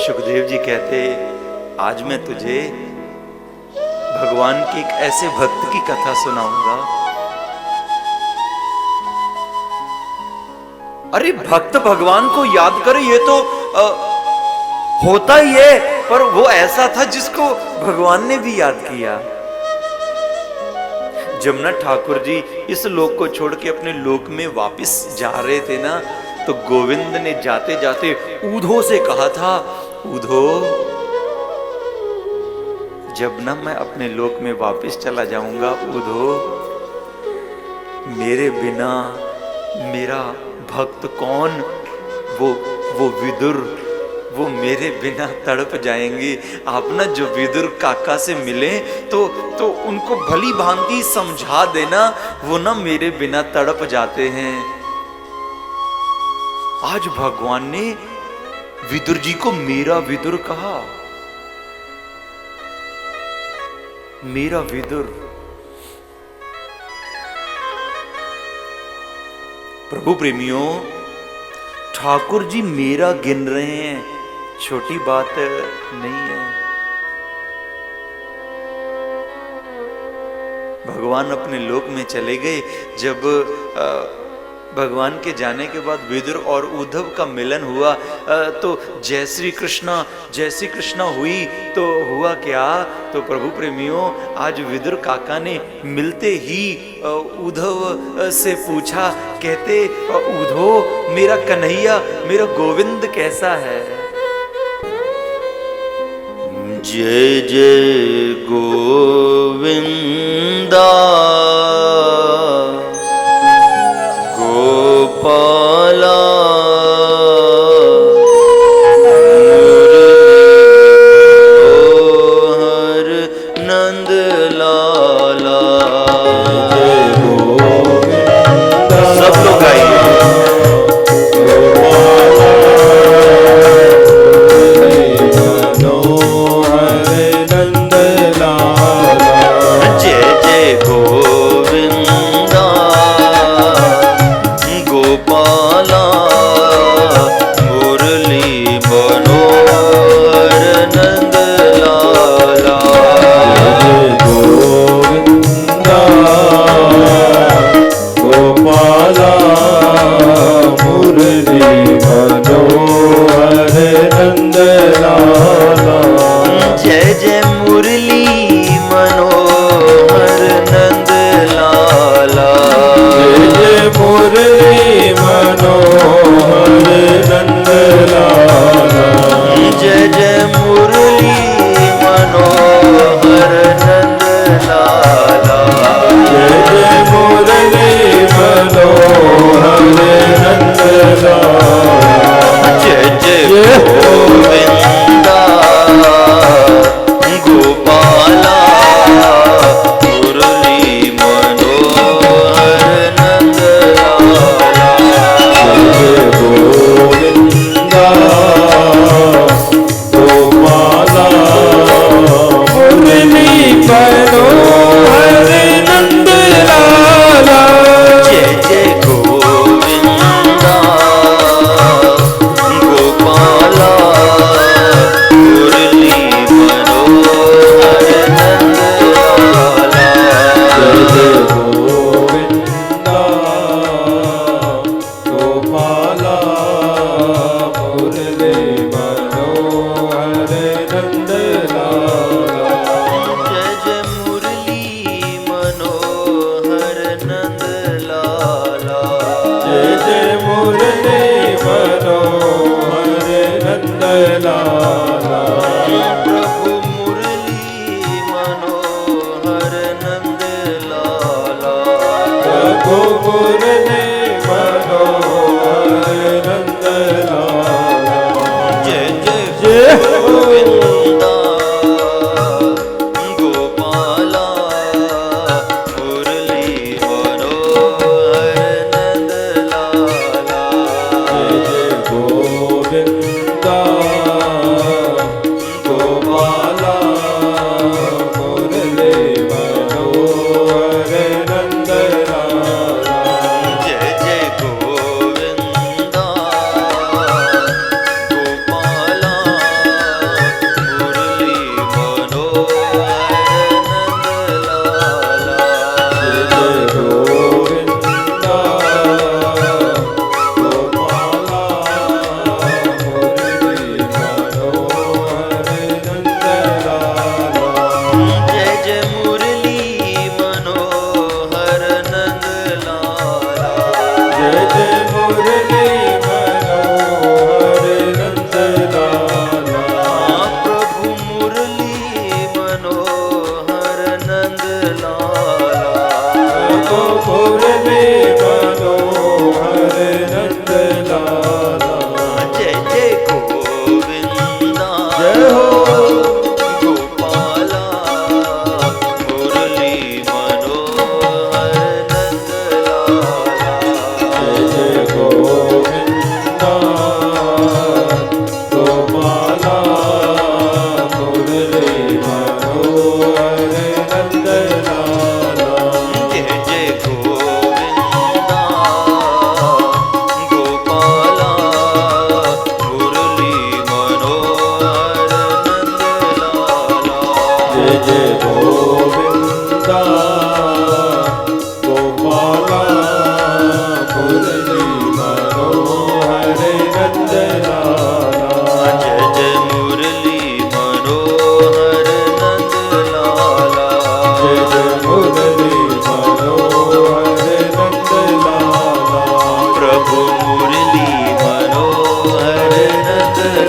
सुखदेव जी कहते, आज मैं तुझे भगवान के एक ऐसे भक्त की कथा सुनाऊंगा। अरे भक्त भगवान को याद करे ये तो होता ही है, पर वो ऐसा था जिसको भगवान ने भी याद किया। जब ना ठाकुर जी इस लोक को छोड़ के अपने लोक में वापस जा रहे थे ना, तो गोविंद ने जाते जाते ऊधो से कहा था, ऊधो जब ना मैं अपने लोक में वापस चला जाऊंगा, ऊधो मेरे बिना मेरा भक्त कौन, वो विदुर, वो मेरे बिना तड़प जाएंगे। आप ना जो विदुर काका से मिले तो उनको भली भांति समझा देना, वो ना मेरे बिना तड़प जाते हैं। आज भगवान ने विदुर जी को मेरा विदुर कहा, मेरा विदुर। प्रभु प्रेमियों, ठाकुर जी मेरा गिन रहे हैं, छोटी बात नहीं है। भगवान अपने लोक में चले गए। जब भगवान के जाने के बाद विदुर और उद्धव का मिलन हुआ, तो जय श्री कृष्णा हुई। तो हुआ क्या, तो प्रभु प्रेमियों, आज विदुर काका ने मिलते ही उद्धव से पूछा, कहते, उद्धव मेरा कन्हैया, मेरा गोविंद कैसा है? जय जय गोविंदा गोपाला हर नंद लाला। जय गोविंदा, सब लोग गाइए।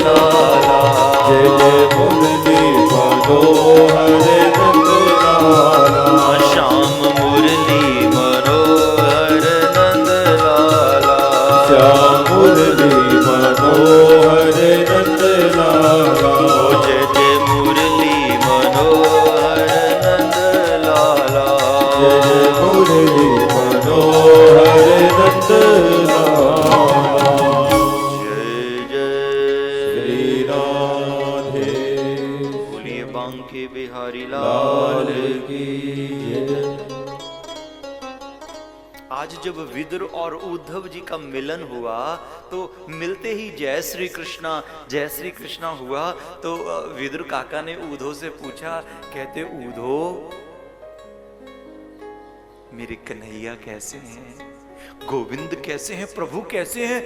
लाला। जय जय मुरली मनोहर नंद लाला। श्याम मुरली मनोहर नंद लाला। श्याम मुरली मनोहर नंद लाला। जय जय मुरली मनोहर नंद लाला। जय जय मुरली मनोहर नंद लाला। जय जय श्री राधे बोलिए बांके बिहारी लाल लाल की जय। आज जब विदुर और उद्धव जी का मिलन हुआ तो मिलते ही जय श्री कृष्णा हुआ। तो विदुर काका ने उद्धव से पूछा, कहते उद्धव मेरे कन्हैया कैसे हैं, गोविंद कैसे हैं, प्रभु कैसे हैं?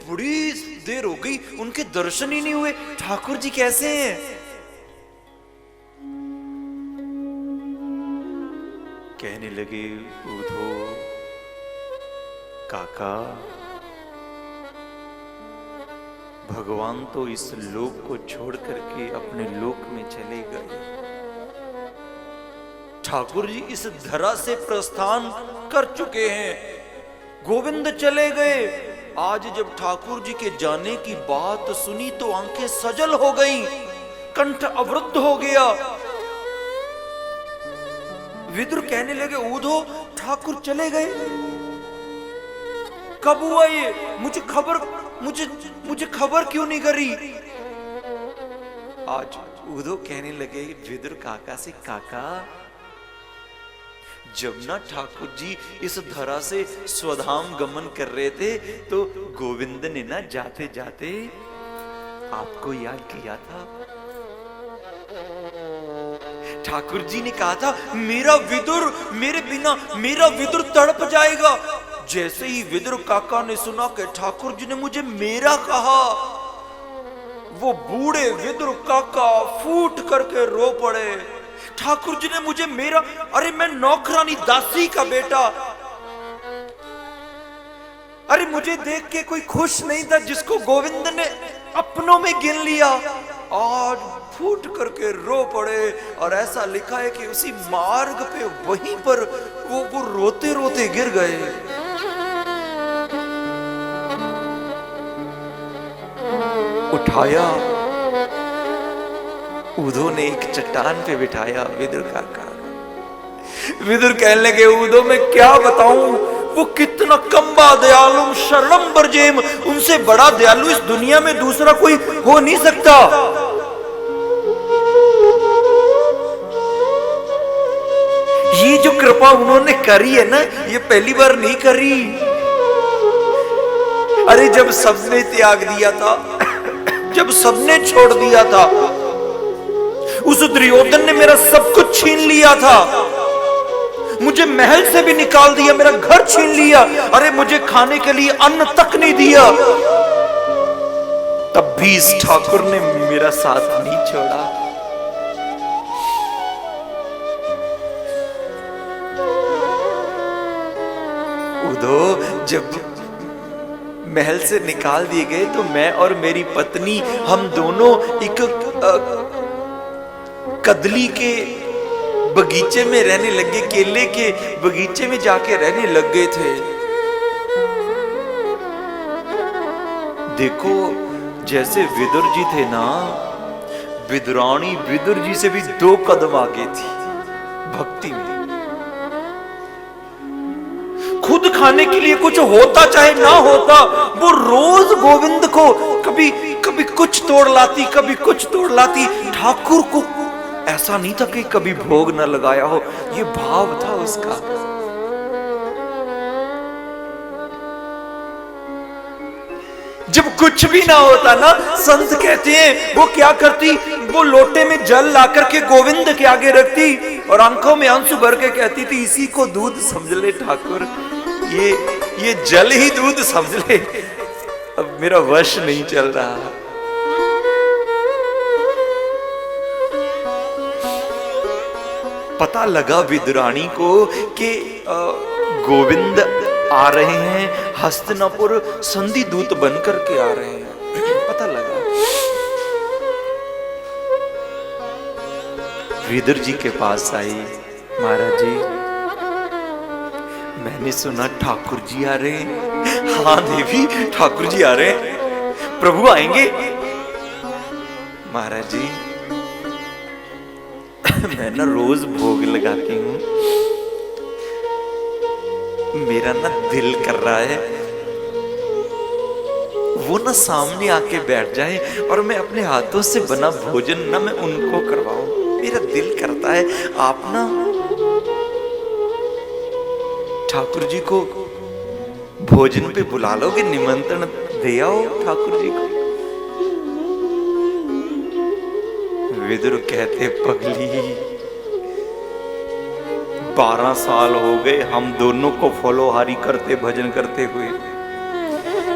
बड़ी देर हो गई उनके दर्शन ही नहीं हुए, ठाकुर जी कैसे हैं? कहने लगे उद्धव काका, भगवान तो इस लोक को छोड़ करके अपने लोक में चले गए। ठाकुर जी इस धरा से प्रस्थान कर चुके हैं, गोविंद चले गए। आज जब ठाकुर जी के जाने की बात सुनी तो आंखें सजल हो गईं, कंठ अवरुद्ध हो गया। विदुर कहने लगे उद्धव ठाकुर चले गए, कब हुआ ये? मुझे खबर क्यों नहीं करी? आज उद्धव कहने लगे विदुर काका से, काका जब ना ठाकुर जी इस धरा से स्वधाम गमन कर रहे थे तो गोविंद ने ना जाते जाते आपको याद किया था। ठाकुर जी ने कहा था मेरा विदुर, मेरे बिना मेरा विदुर तड़प जाएगा। जैसे ही विदुर काका ने सुना कि ठाकुर जी ने मुझे मेरा कहा, वो बूढ़े विदुर काका फूट करके रो पड़े। ठाकुर जी ने मुझे मेरा, अरे मैं नौकरानी दासी का बेटा, अरे मुझे देख के कोई खुश नहीं था जिसको गोविंद ने अपनों में गिन लिया। आज फूट करके रो पड़े और ऐसा लिखा है कि उसी मार्ग पे वहीं पर वो रोते रोते गिर गए। उठाया उद्धव ने एक चट्टान पे बिठाया विदुर काका। विदुर कहने लगे उद्धव मैं क्या बताऊं, वो कितना कम्बा दयालु शरणम बरजेम, उनसे बड़ा दयालु इस दुनिया में दूसरा कोई हो नहीं सकता। ये जो कृपा उन्होंने करी है ना, ये पहली बार नहीं करी। अरे जब सबने त्याग दिया था, जब सबने छोड़ दिया था, उस दुर्योधन ने मेरा सब कुछ छीन लिया था, मुझे महल से भी निकाल दिया, मेरा घर छीन लिया, अरे मुझे खाने के लिए अन्न तक नहीं दिया, तब भी इस ठाकुर ने मेरा साथ नहीं छोड़ा। उद्धव जब महल से निकाल दिए गए तो मैं और मेरी पत्नी हम दोनों एक कदली के बगीचे में रहने लगे, केले के बगीचे में जाके रहने लग गए थे। देखो जैसे विदुर जी थे ना, विदुरानी विदुर जी से भी 2 कदम आगे थी भक्ति में। खुद खाने के लिए कुछ होता चाहे ना होता, वो रोज गोविंद को कभी कभी कुछ तोड़ लाती, कभी कुछ तोड़ लाती। ठाकुर को ऐसा नहीं था कि कभी भोग न लगाया हो, ये भाव था उसका। जब कुछ भी ना होता ना, संत कहते हैं वो क्या करती, वो लोटे में जल ला करके गोविंद के आगे रखती और आंखों में आंसू भर के कहती थी इसी को दूध समझ ले ठाकुर, ये जल ही दूध समझ ले, अब मेरा वश नहीं चल रहा। पता लगा विदुरानी को कि गोविंद आ रहे हैं, हस्तिनापुर संधि दूत बनकर के आ रहे हैं, पता लगा। विदुर जी के पास आई। महाराज जी, मैंने सुना ठाकुर जी आ रहे हैं। हाँ देवी, ठाकुर जी आ रहे हैं, प्रभु आएंगे। महाराज जी, मैं ना रोज भोग लगाती हूँ, मेरा ना दिल कर रहा है वो ना सामने आके बैठ जाए और मैं अपने हाथों से बना भोजन ना मैं उनको करवाऊं। मेरा दिल करता है आप ना ठाकुर जी को भोजन पे बुला लोगे, निमंत्रण दे आओ ठाकुर जी को। विदुर कहते, पगली 12 साल हो गए हम दोनों को फलोहारी करते भजन करते हुए,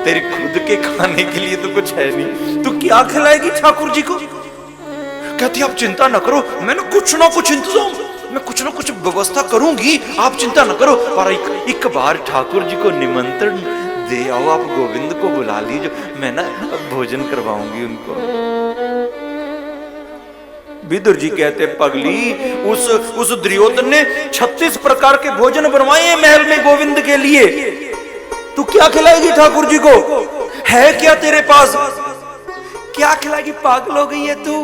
तेरे खुद के खाने के लिए तो कुछ है नहीं, तू क्या खिलाएगी ठाकुर जी को? कहती आप चिंता न करो, मैंने कुछ ना कुछ इंतजाम, मैं कुछ ना कुछ व्यवस्था करूंगी, आप चिंता न करो। पर एक बार ठाकुर जी को निमंत्रण दे आओ, आप गोविंद को बुला लीजिए, मैं ना भोजन करवाऊंगी उनको। विदुर जी कहते, पगली उस दुर्योधन ने 36 प्रकार के भोजन बनवाए हैं महल में गोविंद के लिए, तू क्या खिलाएगी ठाकुर जी को? है क्या तेरे पास? क्या खिलाएगी? पागल हो गई है तू?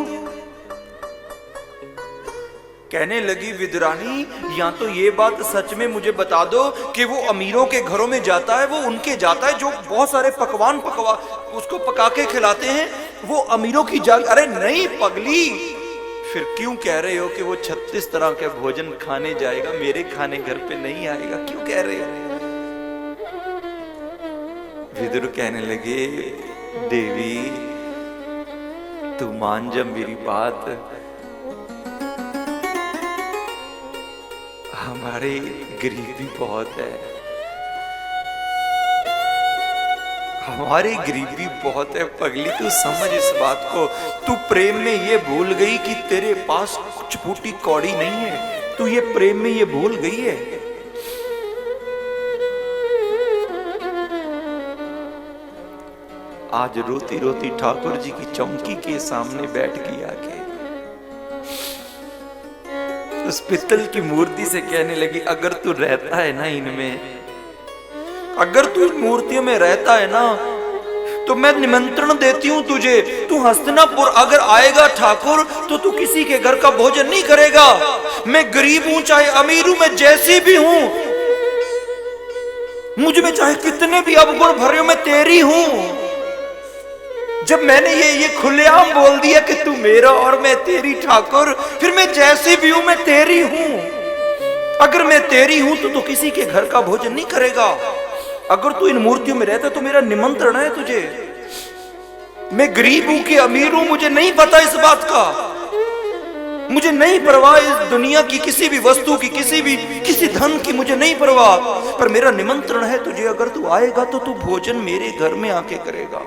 कहने लगी विदुरानी, या तो ये बात सच में मुझे बता दो कि वो अमीरों के घरों में जाता है, वो उनके जाता है जो बहुत सारे पकवान उसको पका के खिलाते हैं, वो अमीरों की जाग। अरे नहीं पगली, फिर क्यों कह रहे हो कि वो 36 तरह के भोजन खाने जाएगा, मेरे खाने घर पे नहीं आएगा, क्यों कह रहे हो? विदुर कहने लगे, देवी तू मान जा मेरी बात, हमारी गरीबी बहुत है, हमारी गरीबी बहुत है पगली, तू समझ इस बात को। तू प्रेम में ये भूल गई कि तेरे पास कुछ फूटी कौड़ी नहीं है, तू ये प्रेम में ये भूल गई है। आज रोती रोती ठाकुर जी की चौकी के सामने बैठ गई आके, उस पित्तल की मूर्ति से कहने लगी, अगर तू रहता है ना इनमें, अगर तू इन मूर्तियों में रहता है ना, तो मैं निमंत्रण देती हूं तुझे, तू हस्तिनापुर अगर आएगा ठाकुर, तो तू किसी के घर का भोजन नहीं करेगा। मैं गरीब हूं चाहे अमीर हूं, मैं जैसी भी हूं, मुझ में चाहे कितने भी अवगुण भरे हो, मैं तेरी हूं। जब मैंने ये खुलेआम बोल दिया कि तू मेरा और मैं तेरी ठाकुर, फिर मैं जैसी भी हूं मैं तेरी हूं। अगर मैं तेरी हूं तो किसी के घर का भोजन नहीं करेगा। अगर तू इन मूर्तियों में रहता तो मेरा निमंत्रण है तुझे। मैं गरीब हूं कि अमीर हूं मुझे नहीं पता इस बात का, मुझे नहीं परवाह इस दुनिया की किसी भी वस्तु की, किसी धन की मुझे नहीं परवाह, पर मेरा निमंत्रण है तुझे। अगर तू आएगा तो तू भोजन मेरे घर में आके करेगा।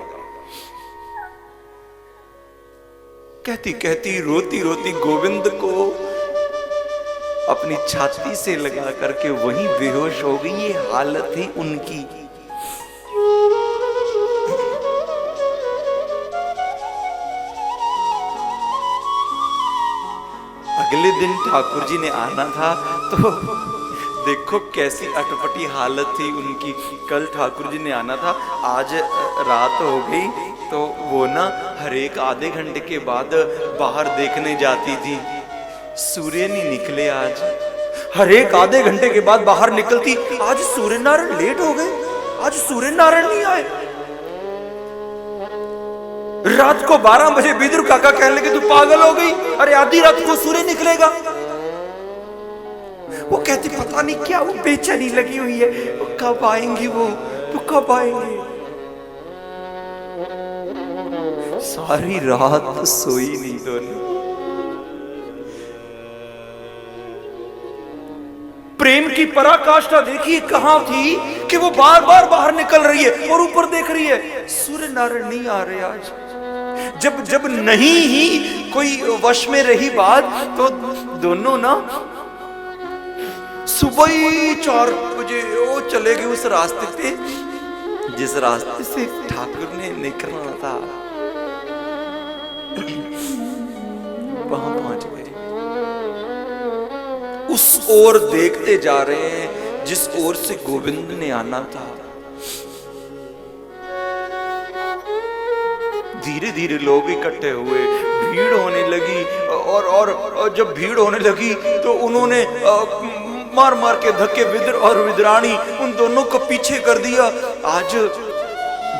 कहती कहती रोती रोती गोविंद को अपनी छाती से लगा करके वहीं बेहोश हो गई। ये हालत थी उनकी। अगले दिन ठाकुर जी ने आना था तो देखो कैसी अटपटी हालत थी उनकी। कल ठाकुर जी ने आना था, आज रात हो गई तो वो ना हर एक आधे घंटे के बाद बाहर देखने जाती थी। सूर्य नहीं निकले आज, हर एक आधे घंटे के बाद बाहर निकलती। आज सूर्य नारायण लेट हो गए, आज सूर्य नारायण नहीं आए। रात को 12 बजे विदुर काका कहने लगे तू पागल हो गई, अरे आधी रात को सूर्य निकलेगा। वो कहती पता नहीं क्या वो बेचैनी लगी हुई है, वो कब आएंगी, वो कब आएंगे। सारी रात सोई नहीं दोनों। प्रेम की पराकाष्ठा देखिए कहां थी कि वो बार बार बाहर निकल रही है और ऊपर देख रही है सूर्य नारायण नहीं आ रहे आज। जब नहीं ही कोई वश में रही बात तो दोनों ना सुबह ही 4 बजे वो चले गए उस रास्ते पे जिस रास्ते से ठाकुर ने निकलना था, वहां पहुंच गए। ओर देखते जा रहे हैं जिस ओर से गोविंद ने आना था। धीरे धीरे लोग इकट्ठे हुए, भीड़ होने लगी और जब भीड़ होने लगी तो उन्होंने मार मार के धक्के विदुर और विदुरानी उन दोनों को पीछे कर दिया। आज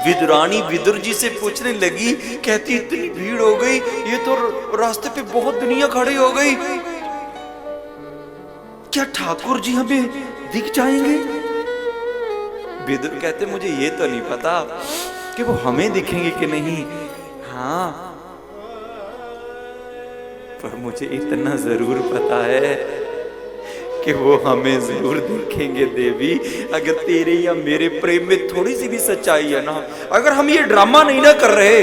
विदुरानी विदुर जी से पूछने लगी, कहती इतनी भीड़ हो गई, ये तो रास्ते पे बहुत दुनिया खड़ी हो गई, क्या ठाकुर जी हमें दिख जाएंगे? विदुर कहते मुझे ये तो नहीं पता कि वो हमें दिखेंगे कि नहीं, हाँ पर मुझे इतना जरूर पता है कि वो हमें जरूर देखेंगे देवी। अगर तेरे या मेरे प्रेम में थोड़ी सी भी सच्चाई है ना, अगर हम ये ड्रामा नहीं ना कर रहे,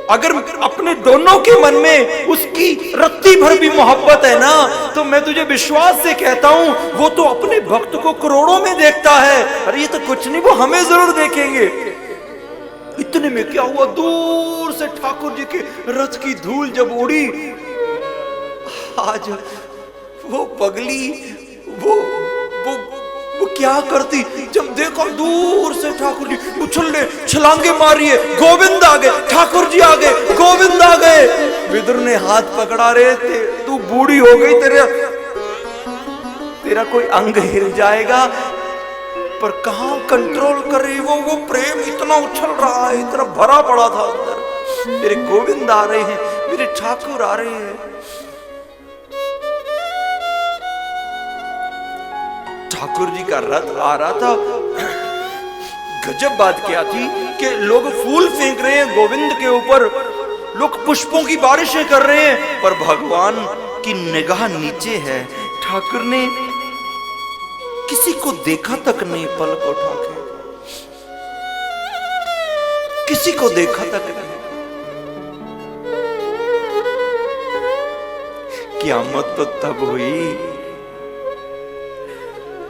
अगर अपने दोनों के मन में उसकी रत्ती भर भी मोहब्बत है ना, तो मैं तुझे विश्वास से कहता हूं वो तो अपने भक्त को करोड़ों में देखता है। अरे ये तो कुछ नहीं, वो हमें जरूर देखेंगे। इतने में क्या हुआ, दूर से ठाकुर जी के रथ की धूल जब उड़ी, आज वो पगली वो क्या करती, जब देखो दूर से ठाकुर जी उछलने छलांगे मारी है, गोविंद आ गए, ठाकुर जी आ गए, गोविंद आ गए। विदुर ने हाथ पकड़ा रहे थे, तू बूढ़ी हो गई, तेरा कोई अंग हिल जाएगा, पर कहां कंट्रोल कर रही वो प्रेम इतना उछल रहा है, इतना भरा पड़ा था अंदर। मेरे गोविंद आ रहे हैं, मेरे ठाकुर आ रहे हैं। ठाकुर जी का रथ आ रहा था। गजब बात क्या थी कि लोग फूल फेंक रहे हैं गोविंद के ऊपर, लोग पुष्पों की बारिशें कर रहे हैं, पर भगवान की निगाह नीचे है। ठाकुर ने किसी को देखा तक नहीं, पलक उठा के किसी को देखा तक नहीं। क़यामत तो तब हुई,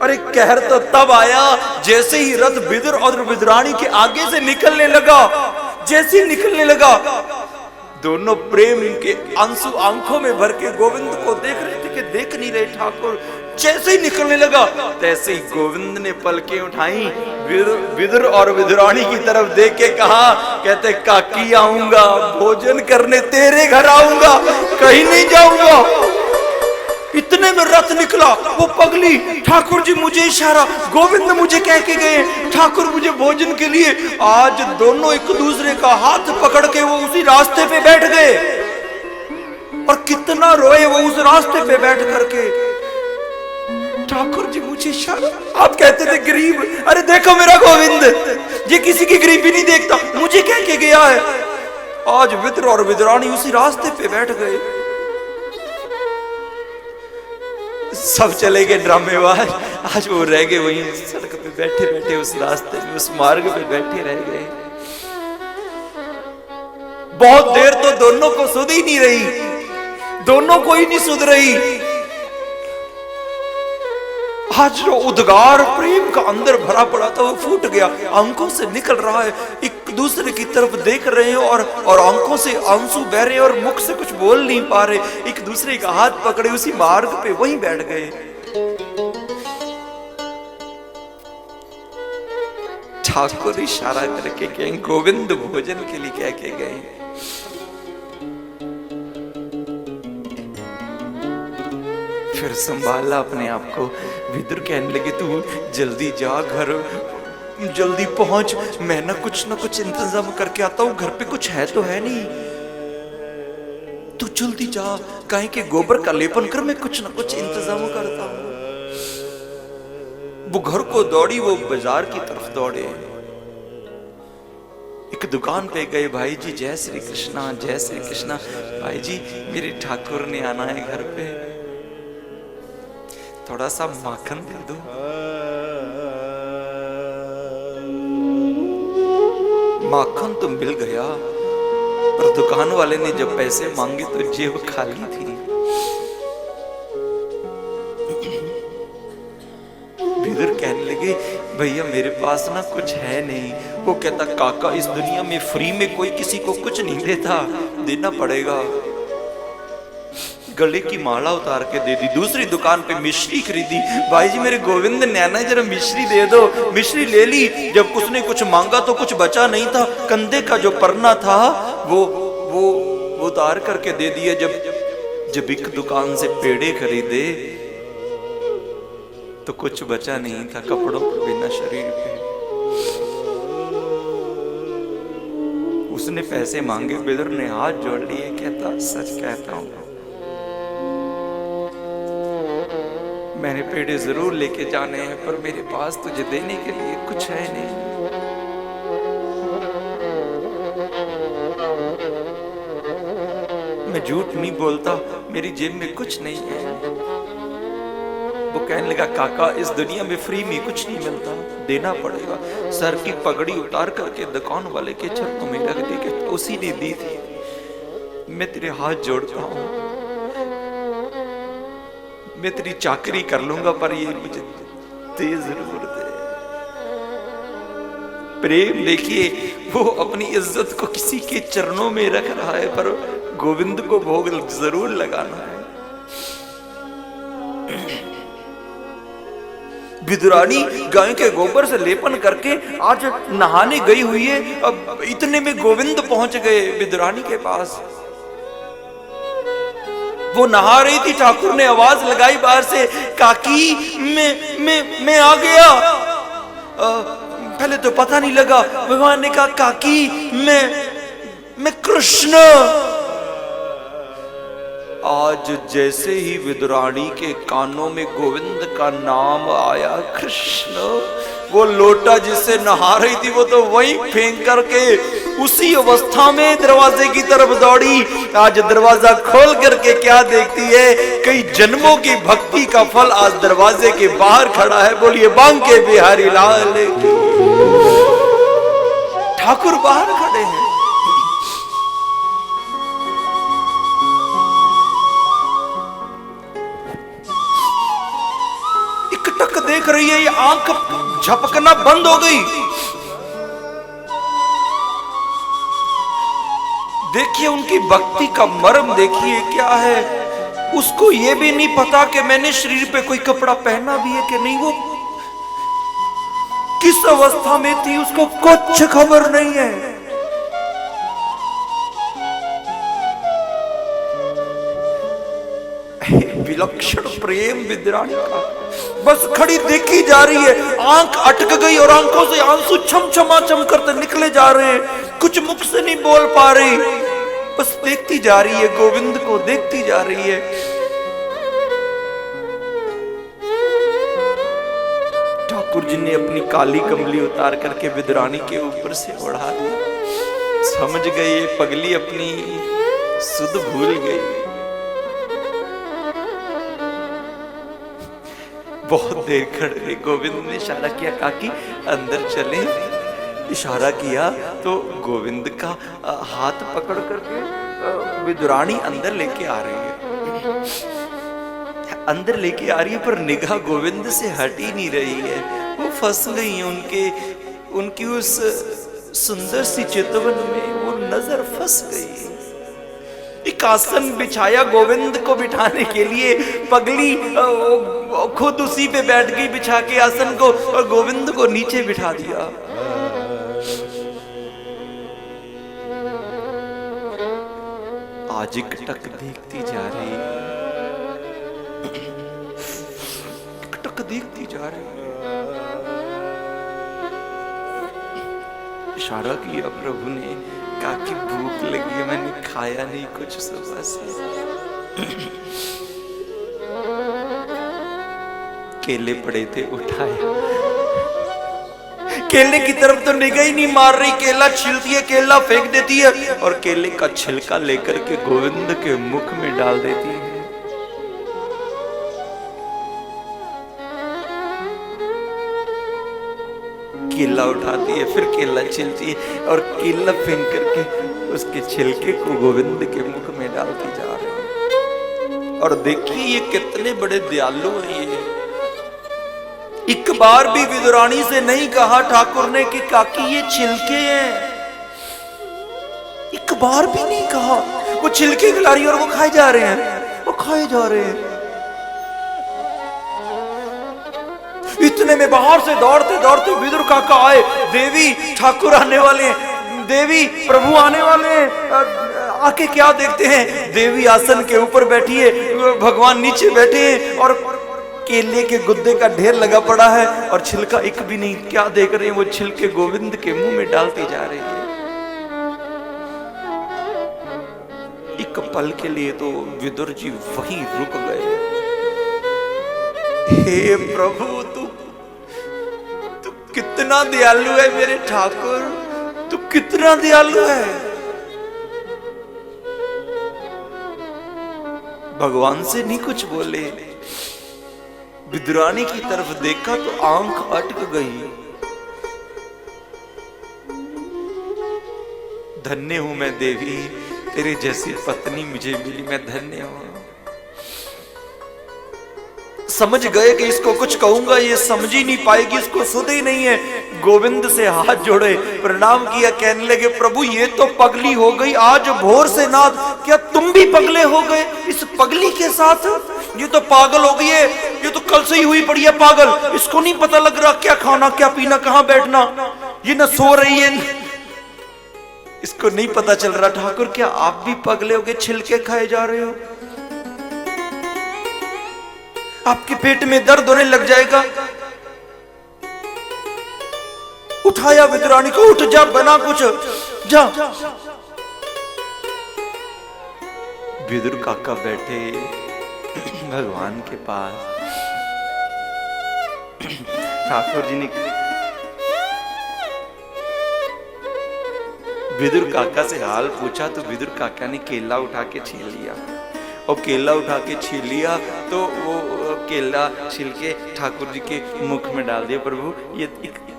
अरे कहर तो तब आया जैसे ही रथ विदुर और विदुरानी के आगे से निकलने लगा। जैसे ही निकलने लगा, दोनों प्रेम के आंसू आंखों में भर के गोविंद को देख रहे थे कि देख नहीं रहे ठाकुर। जैसे ही निकलने लगा तैसे ही गोविंद ने पलकें उठाई, विदुर और विदुरानी की तरफ देख के कहा, कहते काकी आऊंगा, भोजन करने तेरे घर आऊंगा, कहीं नहीं जाऊंगा। इतने में रथ निकला, वो पगली, ठाकुर जी मुझे इशारा, गोविंद मुझे कह के गए ठाकुर मुझे भोजन के लिए। आज दोनों एक दूसरे का हाथ पकड़ के वो उसी रास्ते पे बैठ गए, और कितना रोए वो उस रास्ते पे बैठ करके। ठाकुर जी मुझे इशारा, आप कहते थे गरीब, अरे देखो मेरा गोविंद, ये किसी की गरीबी नहीं देखता, मुझे कह के गया है। आज विदुर और विदुरानी उसी रास्ते पे बैठ गए। सब चले गए ड्रामेबाज, आज वो रह गए वहीं सड़क पे बैठे बैठे, उस रास्ते में उस मार्ग पे बैठे रह गए। बहुत देर तो दोनों को सुध ही नहीं रही, दोनों को ही नहीं सुध रही। आज जो उद्गार प्रेम का अंदर भरा पड़ा था वो फूट गया, आंखों से निकल रहा है, एक दूसरे की तरफ देख रहे हैं और आंखों से आंसू बह रहे हैं और मुख से कुछ बोल नहीं पा रहे, एक दूसरे का हाथ पकड़े उसी मार्ग पे वहीं बैठ गए। ठाकुर इशारा करके कहें गोविंद भोजन के लिए कह के गए। फिर संभाला अपने आप को। विदुर कहने लगे तू जल्दी जा, घर जल्दी पहुंच, मैं ना कुछ इंतजाम करके आता हूं, घर पे कुछ है तो है नहीं, तू जल्दी जा, गाय के गोबर का लेपन कर, मैं कुछ ना कुछ इंतजाम करता हूं। वो घर को दौड़ी, वो बाजार की तरफ दौड़े, एक दुकान पे गए, भाई जी जय श्री कृष्णा, जय श्री कृष्णा, भाई जी मेरे ठाकुर ने आना है घर पे, थोड़ा सा माखन दे दो। माखन तो मिल गया, पर दुकान वाले ने जब पैसे मांगे तो जेब खाली थी। विदुर कहने लगे भैया मेरे पास ना कुछ है नहीं। वो कहता काका इस दुनिया में फ्री में कोई किसी को कुछ नहीं देता, देना पड़ेगा। गले की माला उतार के दे दी। दूसरी दुकान पे मिश्री खरीदी, भाई जी मेरे गोविंद नैना जरा मिश्री दे दो। मिश्री ले ली। जब उसने कुछ मांगा तो कुछ बचा नहीं था, कंधे का जो परना था वो उतार करके दे दिया। जब एक दुकान से पेड़े खरीदे तो कुछ बचा नहीं था, कपड़ों पर बिना शरीर पे। उसने पैसे मांगे, विदुर ने हाथ जोड़ लिए, कहता सच कहता हूं, मैंने पेड़े जरूर लेके जाने हैं पर मेरे पास तुझे देने के लिए कुछ है नहीं। मैं झूठ नहीं बोलता, मेरी जेब में कुछ नहीं है। वो कहने लगा काका इस दुनिया में फ्री में कुछ नहीं मिलता, देना पड़ेगा। सर की पगड़ी उतार करके दुकान वाले के चरणों में रख दी कि उसी ने दी थी। मैं तेरे हाथ जोड़ता हूं, मैं तेरी चाकरी कर लूंगा पर ये मुझे दे जरूर दे। प्रेम देखिए, वो अपनी इज्जत को किसी के चरणों में रख रहा है पर गोविंद को भोग जरूर लगाना है। विदुरानी गाय के गोबर से लेपन करके आज नहाने गई हुई है। अब इतने में गोविंद पहुंच गए विदुरानी के पास। वो नहा रही थी, ठाकुर ने आवाज लगाई बाहर से, काकी मैं आ गया। पहले तो पता नहीं लगा। भगवान ने कहा काकी मैं कृष्ण। आज जैसे ही विदुरानी के कानों में गोविंद का नाम आया, कृष्ण, वो लोटा जिससे नहा रही थी वो तो वहीं फेंक करके उसी अवस्था में दरवाजे की तरफ दौड़ी। आज दरवाजा खोल करके क्या देखती है, कई जन्मों की भक्ति का फल आज दरवाजे के बाहर खड़ा है। बोलिए बांके बिहारी लाल की। ठाकुर बाहर खड़े हैं। टक देख रही है, ये आंख झपकना बंद हो गई। देखिए उनकी भक्ति का मर्म देखिए क्या है। उसको ये भी नहीं पता कि मैंने शरीर पे कोई कपड़ा पहना भी है कि नहीं, वो किस अवस्था में थी उसको कुछ खबर नहीं है। विलक्षण प्रेम विदुरानी का, बस खड़ी देखी जा रही है। आंख अटक गई और आंखों से आंसू छम करते निकले जा रहे हैं। कुछ मुख से नहीं बोल पा रही, बस देखती जा रही है, गोविंद को देखती जा रही है। ठाकुर जी ने अपनी काली कमली उतार करके विदुरानी के ऊपर से ओढ़ा दी। समझ गए ये पगली अपनी सुध भूल गई। बहुत देर खड़े गोविंद ने इशारा किया, काकी अंदर चले। इशारा किया तो गोविंद का हाथ पकड़ करके विदुरानी अंदर लेके आ रही है। अंदर लेके आ रही है पर निगाह गोविंद से हट ही नहीं रही है। वो फंस गई है उनकी उस सुंदर सी चितवन में, वो नजर फंस गई। एक आसन बिछाया गोविंद को बिठाने के लिए, पगली खुद उसी पे बैठ गई बिछा के आसन को और गोविंद को नीचे बिठा दिया। आज एक टक देखती जा रही है, एक टक देखती जा रही है। इशारा किया प्रभु ने, कहा कि भूख लगी है, मैंने खाया नहीं कुछ सुबह से। केले पड़े थे, उठाया। केले की तरफ तो निगाह ही नहीं मार रही, केला छीलती है, केला फेंक देती है और केले का छिलका लेकर के गोविंद के मुख में डाल देती है। केला उठाती है, फिर केला छिलती है और केला फेंक करके उसके छिलके को गोविंद के मुख में डालती जा रही है। और देखिए ये कितने बड़े दयालु हैं। ये एक बार भी विदुरानी से नहीं कहा ठाकुर ने कि काकी ये छिलके हैं, एक बार भी नहीं कहा। वो छिलके खिला रही है और वो खाए जा रहे हैं, वो खाए जा रहे हैं। इतने में बाहर से दौड़ते दौड़ते विदुर काका आए, देवी ठाकुर आने वाले हैं, देवी प्रभु आने वाले हैं। आके क्या देखते हैं, देवी आसन के ऊपर बैठी है, भगवान नीचे बैठे हैं और केले के गुद्दे का ढेर लगा पड़ा है और छिलका एक भी नहीं। क्या देख रहे हैं, वो छिलके गोविंद के मुंह में डालती जा रही है। एक पल के लिए तो विदुर जी वहीं रुक गए। हे प्रभु, तू कितना दयालु है मेरे ठाकुर, तू कितना दयालु है। भगवान से नहीं कुछ बोले, विदुरानी की तरफ देखा तो आंख अटक गई। धन्य हूं मैं देवी, तेरे जैसी पत्नी मुझे मिली, मैं धन्य हूं। समझ गए कि इसको कुछ कहूंगा ये समझ ही नहीं पाएगी, इसको सुध ही नहीं है। गोविंद से हाथ जोड़े, प्रणाम किया, कहने लगे प्रभु ये तो पगली हो गई आज भोर से नाथ, क्या तुम भी पगले हो गए इस पगली के साथ? ये तो पागल हो गई है, ये तो कल से ही हुई पड़ी है पागल, इसको नहीं पता लग रहा क्या खाना क्या पीना कहां बैठना, ये ना सो रही है, इसको नहीं पता चल रहा। ठाकुर क्या आप भी पगले हो गए, छिलके खाए जा रहे हो? आपके पेट में दर्द होने लग जाएगा। उठाया विदुरानी को, उठ जा, बना कुछ, जा। विदुर काका बैठे भगवान के पास। ठाकुर जी ने विदुर काका से हाल पूछा तो विदुर काका ने केला उठा के छील लिया, और केला उठा के छील लिया तो वो केला छील के ठाकुर जी के मुख में डाल दिया। प्रभु ये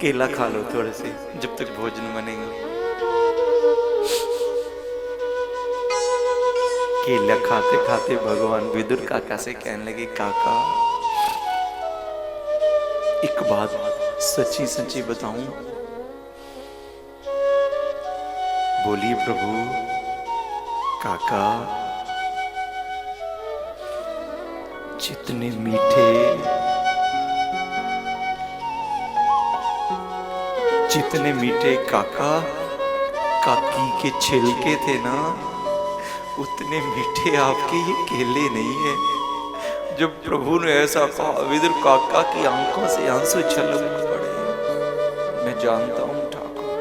केला खा लो थोड़े से, जब तक भोजन बनेगा। केला खाते खाते भगवान विदुर काका से कहने लगे, काका एक बात सच्ची सच्ची बताऊं? बोलिए प्रभु। काका जितने मीठे काका काकी के छिलके थे ना, उतने मीठे आपके ये केले नहीं है। जब प्रभु ने ऐसा कहा विदुर काका की आंखों से आंसू छलकने पड़े। मैं जानता हूं ठाकुर,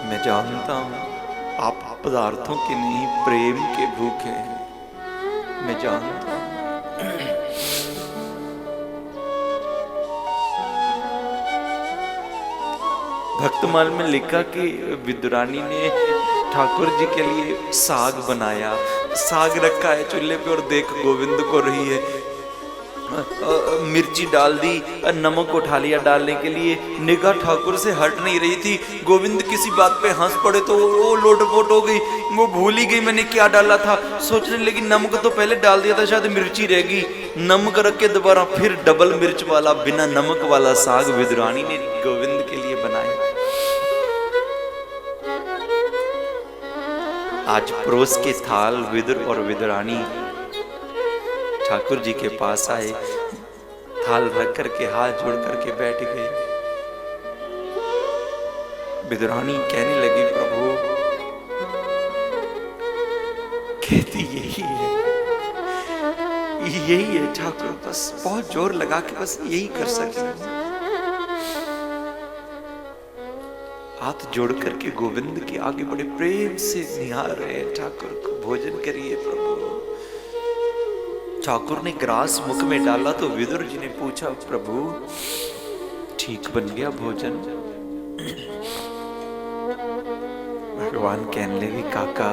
मैं जानता हूं आप पदार्थों के नहीं प्रेम के भूखे हैं, मैं जानता हूं। भक्तमाल में लिखा कि विदुरानी ने ठाकुर जी के लिए साग बनाया, साग रखा है चूल्हे पे और देख गोविंद को रही है, मिर्ची डाल दी, नमक उठा लिया डालने के लिए, निगाह ठाकुर से हट नहीं रही थी। गोविंद किसी बात पे हंस पड़े तो वो लोटपोट हो गई, वो भूल ही गई मैंने क्या डाला था। सोचने लगी नमक तो पहले डाल दिया था, शायद मिर्ची रहेगी, नमक रख के दोबारा फिर डबल मिर्च वाला बिना नमक वाला साग विदुरानी ने गोविंद के लिए बनाया। आज परोस के थाल विदुर और विदुरानी ठाकुर जी के पास आए, थाल रख करके हाथ जोड़ करके बैठ गए। विदुरानी कहने लगी प्रभु कहती यही है ठाकुर, बस बहुत जोर लगा के बस यही कर सके। हाथ जोड़ करके गोविंद के आगे बड़े प्रेम से निहार रहे ठाकुर को, भोजन करिए प्रभु। ठाकुर ने ग्रास मुख में डाला तो विदुर जी ने पूछा प्रभु ठीक बन गया भोजन? भगवान कहने लगे काका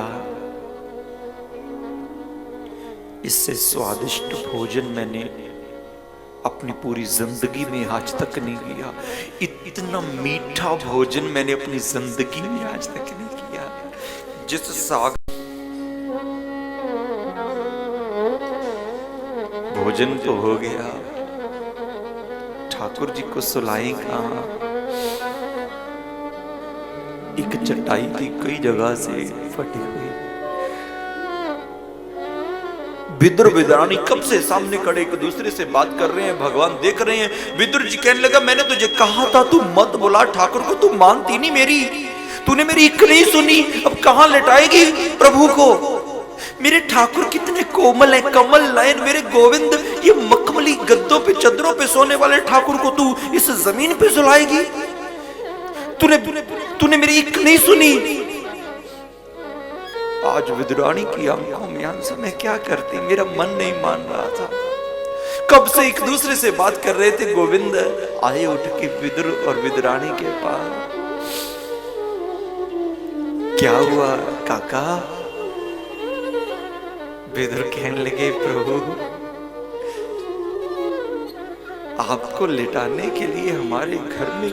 इससे स्वादिष्ट भोजन मैंने अपनी पूरी जिंदगी में आज तक नहीं किया। इतना मीठा भोजन मैंने अपनी जिंदगी में आज तक नहीं किया। जिस साग भोजन तो हो गया, ठाकुर जी को सुलाएं कहां? एक चटाई थी कई जगह से फटी हुई, विदुर विदुरानी कब से सामने खड़े एक दूसरे से बात कर रहे हैं, भगवान देख रहे हैं। विदुर जी कहने लगा, मैंने तुझे कहा था तू मत बुला ठाकुर को, तू मानती नहीं मेरी, तूने मेरी एक नहीं सुनी, अब कहां लटाएगी प्रभु को। मेरे ठाकुर कितने कोमल है, कमल नयन मेरे गोविंद, ये मखमली गद्दों पे चदरों पे सोने वाले ठाकुर को तू इस जमीन पे सुलाएगी। तूने मेरी एक नहीं सुनी। आज विदुरानी की आंखों में आंसू, मैं क्या करती, मेरा मन नहीं मान रहा था। कब से एक दूसरे से बात कर रहे थे, गोविंद आए उठ के विदुर और विदुरानी के पास। क्या हुआ काका? विदुर कहने लगे, प्रभु आपको लिटाने के लिए हमारे घर में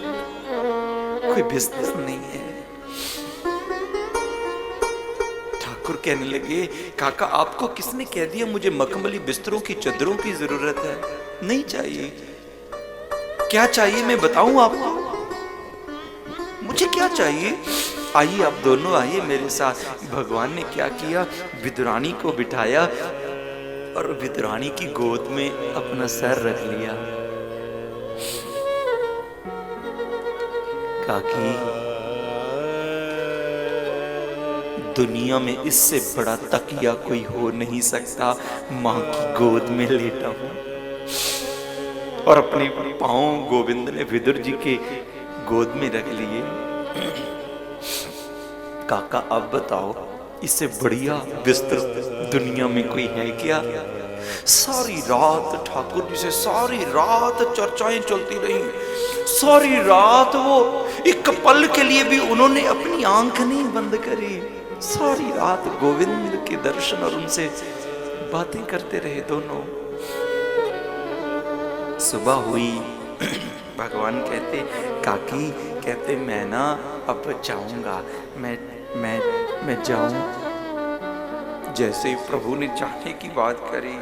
कोई बिस्तर नहीं है। ठाकुर कहने लगे, काका आपको किसने कह दिया मुझे मखमली बिस्तरों की चद्दरों की जरूरत है? नहीं चाहिए। क्या चाहिए मैं बताऊं आपको? मुझे क्या चाहिए? आइए आप दोनों आइए मेरे साथ। भगवान ने क्या किया, विदुरानी को बिठाया और विदुरानी की गोद में अपना सर रख लिया। काकी, दुनिया में इससे बड़ा तकिया कोई हो नहीं सकता। मां की गोद में लेटा हूं और अपने पांव गोविंद ने विदुर जी के गोद में रख लिए। काका अब बताओ, इससे बढ़िया बिस्तर दुनिया में कोई है क्या? सारी रात ठाकुर जी से सारी रात चर्चाएं चलती रही। सारी रात वो एक पल के लिए भी उन्होंने अपनी आंख नहीं बंद करी। सारी रात गोविंद के दर्शन और उनसे बातें करते रहे दोनों। सुबह हुई, भगवान कहते, काकी कहते, मैं ना अब जाऊंगा, मैं जाऊं। जैसे प्रभु ने जाने की बात करी,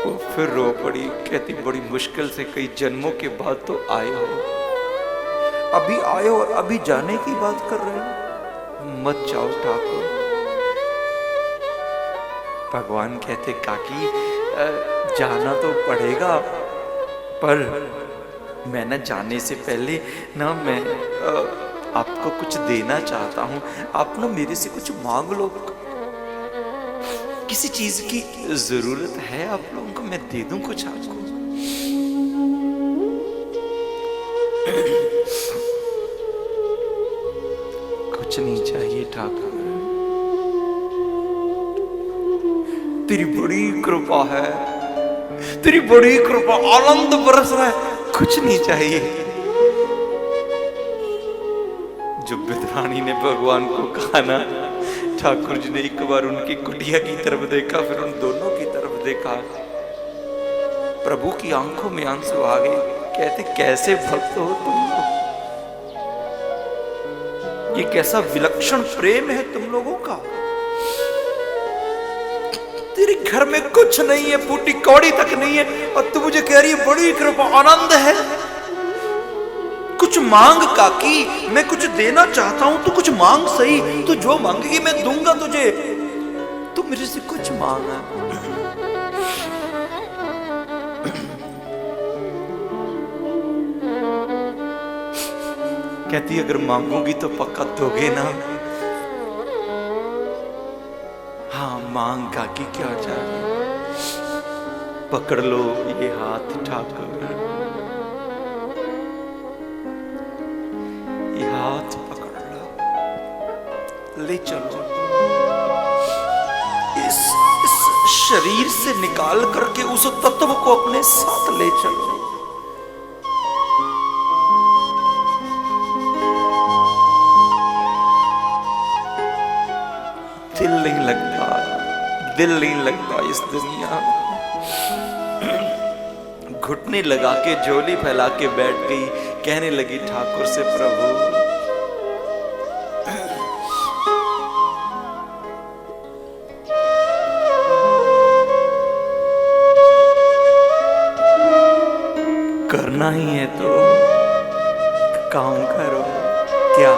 वो फिर रो पड़ी। कहती, बड़ी मुश्किल से कई जन्मों के बाद तो आए हो, अभी आए हो और अभी जाने की बात कर रहे हो? मत जाओ ठाकुर। भगवान कहते, काकी जाना तो पड़ेगा, पर मैं ना जाने से पहले ना मैं आपको कुछ देना चाहता हूं। आप ना मेरे से कुछ मांग लो। किसी चीज की जरूरत है आप लोगों को, मैं दे दूं कुछ आपको। कुछ नहीं चाहिए ठाकुर, तेरी बड़ी कृपा है, तेरी बड़ी कृपा, आनंद बरस रहा है, कुछ नहीं चाहिए। जब विदुरानी ने भगवान को कहा ना, ठाकुर जी ने एक बार उनकी कुटिया की तरफ देखा, फिर उन दोनों की तरफ देखा। प्रभु की आंखों में आंसू आ गए। कहते, कैसे भक्त हो तुम लोग, ये कैसा विलक्षण प्रेम है तुम लोगों का। तेरे घर में कुछ नहीं है, फूटी कौड़ी तक नहीं है, और तू मुझे कह रही है बड़ी कृपा, आनंद है। कुछ मांग काकी, मैं कुछ देना चाहता हूं, तू कुछ मांग सही। तू जो मांगेगी मैं दूंगा तुझे, तू मेरे से कुछ मांगा। कहती, अगर मांगूंगी तो पक्का दोगे ना? हाँ मांग काकी, क्या चाहिए? पकड़ लो ये हाथ ठाकुर, ये हाथ पकड़ लो, ले चलो। इस शरीर से निकाल करके उस तत्व को अपने साथ ले चलो। दिल नहीं लगता, दिल नहीं लगता इस दुनिया। घुटने लगा के झोली फैला के बैठ गई, कहने लगी ठाकुर से, प्रभु करना ही है तो काम करो। क्या?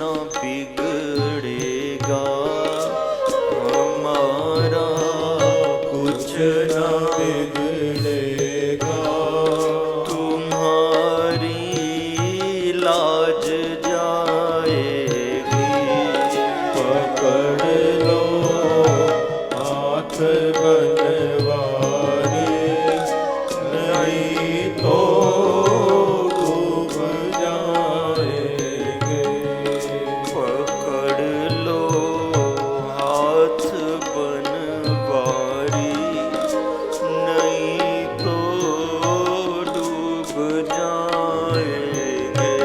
न बिगड़ेगा हमारा, कुछ न बिगड़ेगा। तुम्हारी लाज जाएगी। पकड़ लो हाथ बनवारी, नहीं तो डूब जाएंगे। पकड़ लो हाथ बनवारी, नहीं तो डूब जाएंगे।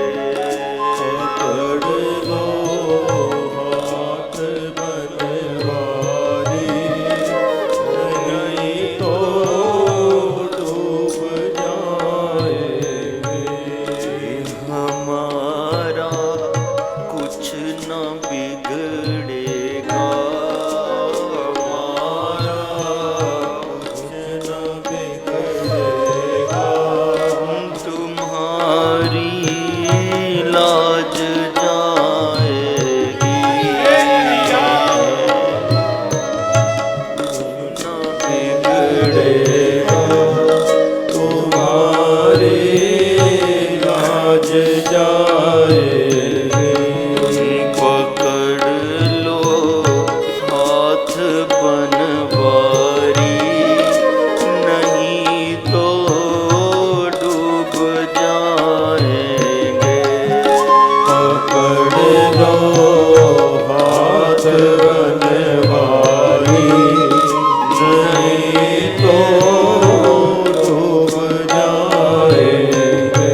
पकड़ लो हाथ बनवारी, नहीं तो डूब जाएंगे। हमारा कुछ न बिगड़ेगा हमारा, कुछ न बिगड़ेगा। तुम्हारी लाज जाएगी। न बिगड़ेगा तुम्हारी लाज जाएगी। पकड़ लो हाथ बनवारी, नहीं तो डूब जाएंगे। पकड़ लो हाथ बनवारी, नहीं तो डूब जाएंगे।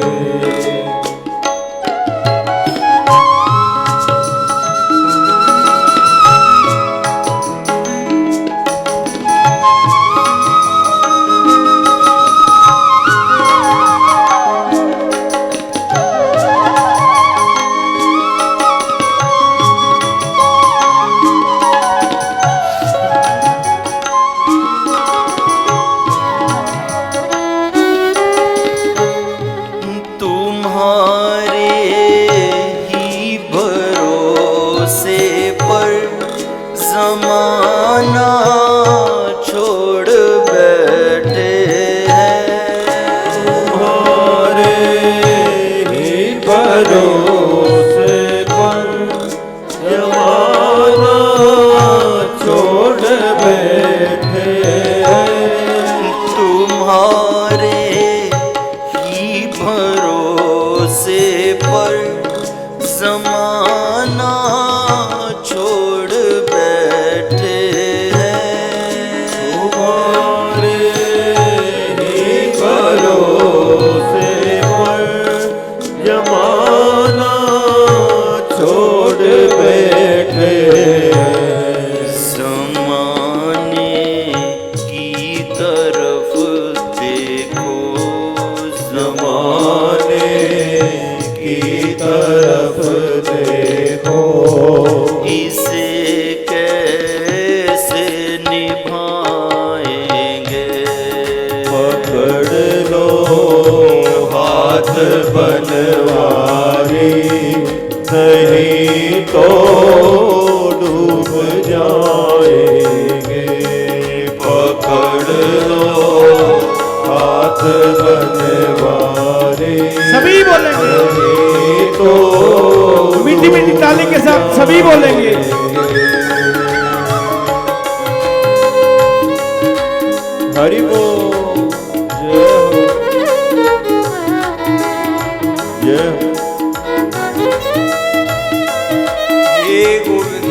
तुम्हारे ही भरोसे पर जमाना छोड़ बैठे हैं। तुम्हारे ही भरोसे पर जमाना छोड़ बैठे हैं। तुम्हारे ही भरोसे पर जमाना छोड़ बैठे हैं। तुम्हारे ही भरोसे पर जमाना छोड़ बैठे हैं। ज़माने की तरफ देखो, ज़माने की तरफ देखो, इसे कैसे निभाएंगे। पकड़ लो हाथ बनवारी, नहीं तो डूब जाएंगे। पकड़ लो हाथ बनवारी, सभी बोलेंगे, नहीं तो मीठी मीठी ताली के साथ सभी बोलेंगे। हरि बोल। जय हो। हे गोविंद।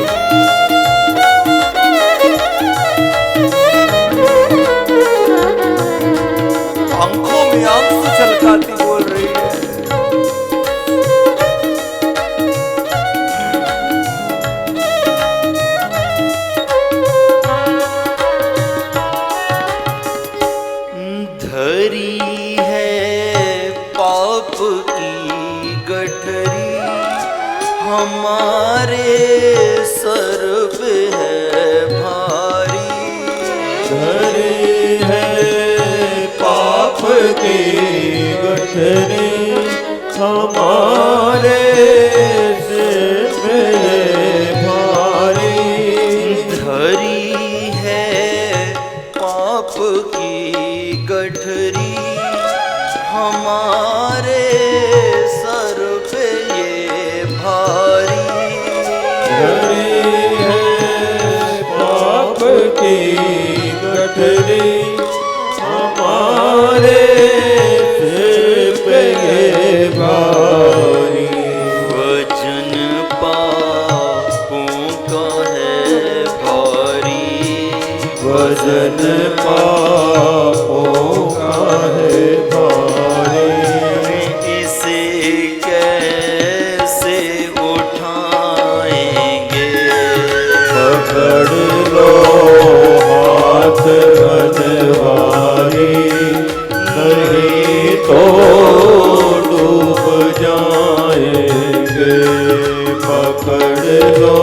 आंखों में आंसू छलकाती बोल रही है। धरी है पाप की गठरी, हमारे सर पे है भारी। धरी है पाप की गठरी, हमारे सिर पे सिर पे ये भारी, वजन पापों का है भारी, वजन पापों का है भारी, इसे कैसे उठाएंगे, पकड़ लो हाथ बनवारी, नहीं तो डूब जाएंगे, पकड़ लो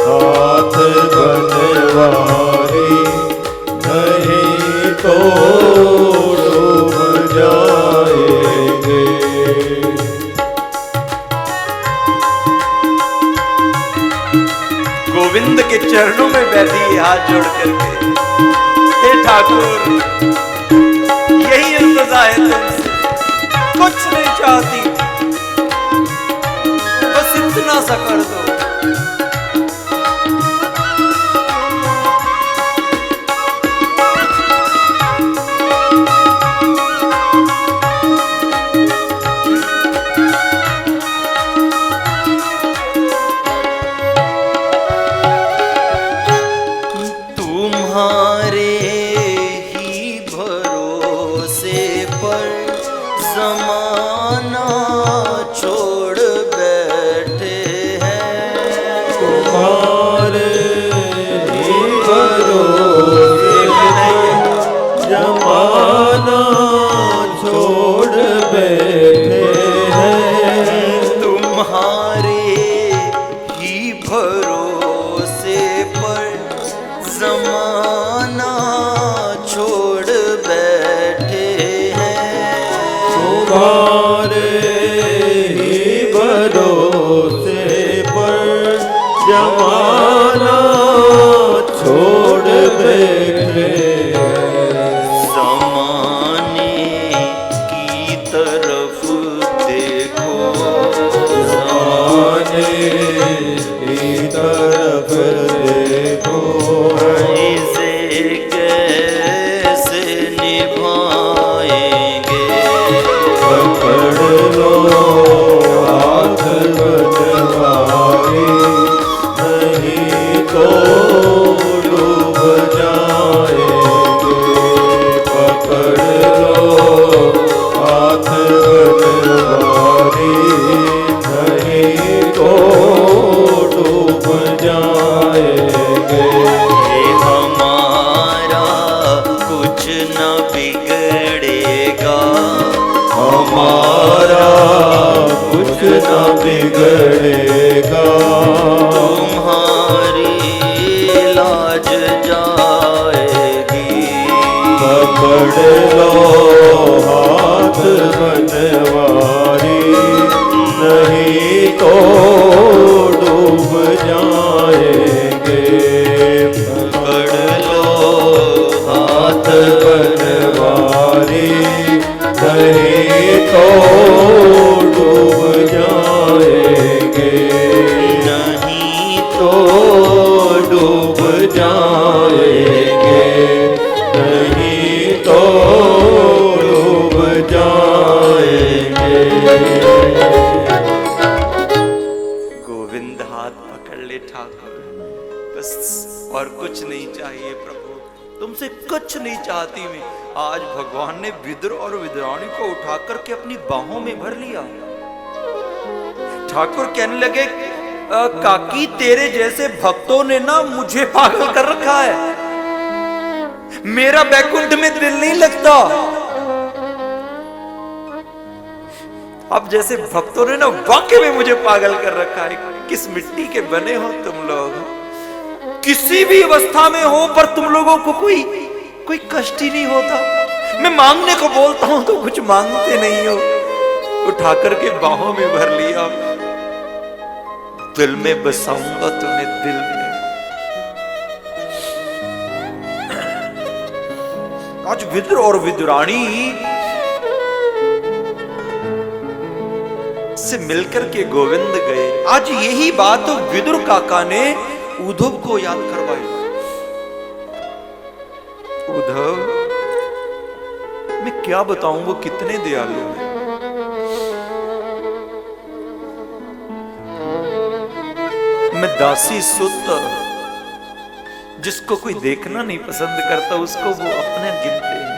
हाथ बनवारी, नहीं तो डूब जाएंगे। गोविंद के चरणों में बैठी हाथ जोड़ करके, हे ठाकुर यही इंतजार है तुमसे, कुछ नहीं चाहती, बस इतना सा कर दो। तुम्हारे ही भरोसे पर ज़माना छोड़ बैठे हैं, तुम्हारे ही भरोसे जमाना छोड़ बैठे हैं, तुम्हारे ही भरोसे पर ज़माना छोड़ बैठे हैं, तुम्हारे ही भरोसे पर जमाना छोड़ बैठे हैं, ज़माने की तरफ देखो, ज़माने की तरफ देखो, इसे कैसे निभाएंगे, पकड़ लो हाथ बनवारी, नहीं तो डूब जाएंगे, पकड़ लो हाथ बनवारी, नहीं तो डूब जाएंगे। हे हमारा कुछ न बिगड़ेगा, हमारा कुछ न बिगड़ेगा, तुम्हारी लाज जाएगी, पकड़ लो हाथ बनवारी, नहीं तो डूब जाएंगे, पकड़ लो हाथ बनवारी, नहीं तो डूब जाएंगे, नहीं तो डूब जाएंगे, नहीं तो डूब जाएंगे। गोविंद हाथ पकड़ ले ठाकुर, बस और कुछ नहीं चाहिए प्रभु, तुमसे कुछ नहीं चाहती मैं। आज भगवान ने विदुर और विदुरानी को उठा करके अपनी बाहों में भर लिया। ठाकुर कहने लगे, काकी तेरे जैसे भक्तों ने ना मुझे पागल कर रखा है, मेरा बैकुंठ में दिल नहीं लगता। अब जैसे भक्तों ने ना वाकई में मुझे पागल कर रखा है। किस मिट्टी के बने हो तुम लोग, किसी भी अवस्था में हो, पर तुम लोगों को कोई कष्ट ही नहीं होता। मैं मांगने को बोलता हूं तो कुछ मांगते नहीं हो। उठा करके बाहों में भर लिया, दिल में बसाऊंगा तुम्हें दिल में। आज विदुर और विदुरानी से मिलकर के गोविंद गए। आज यही बात विदुर काका ने उद्धव को याद करवाई। उद्धव, मैं क्या बताऊं वो कितने दयालु हैं। मैं दासी सुत, जिसको कोई देखना नहीं पसंद करता उसको वो अपने गिनते हैं।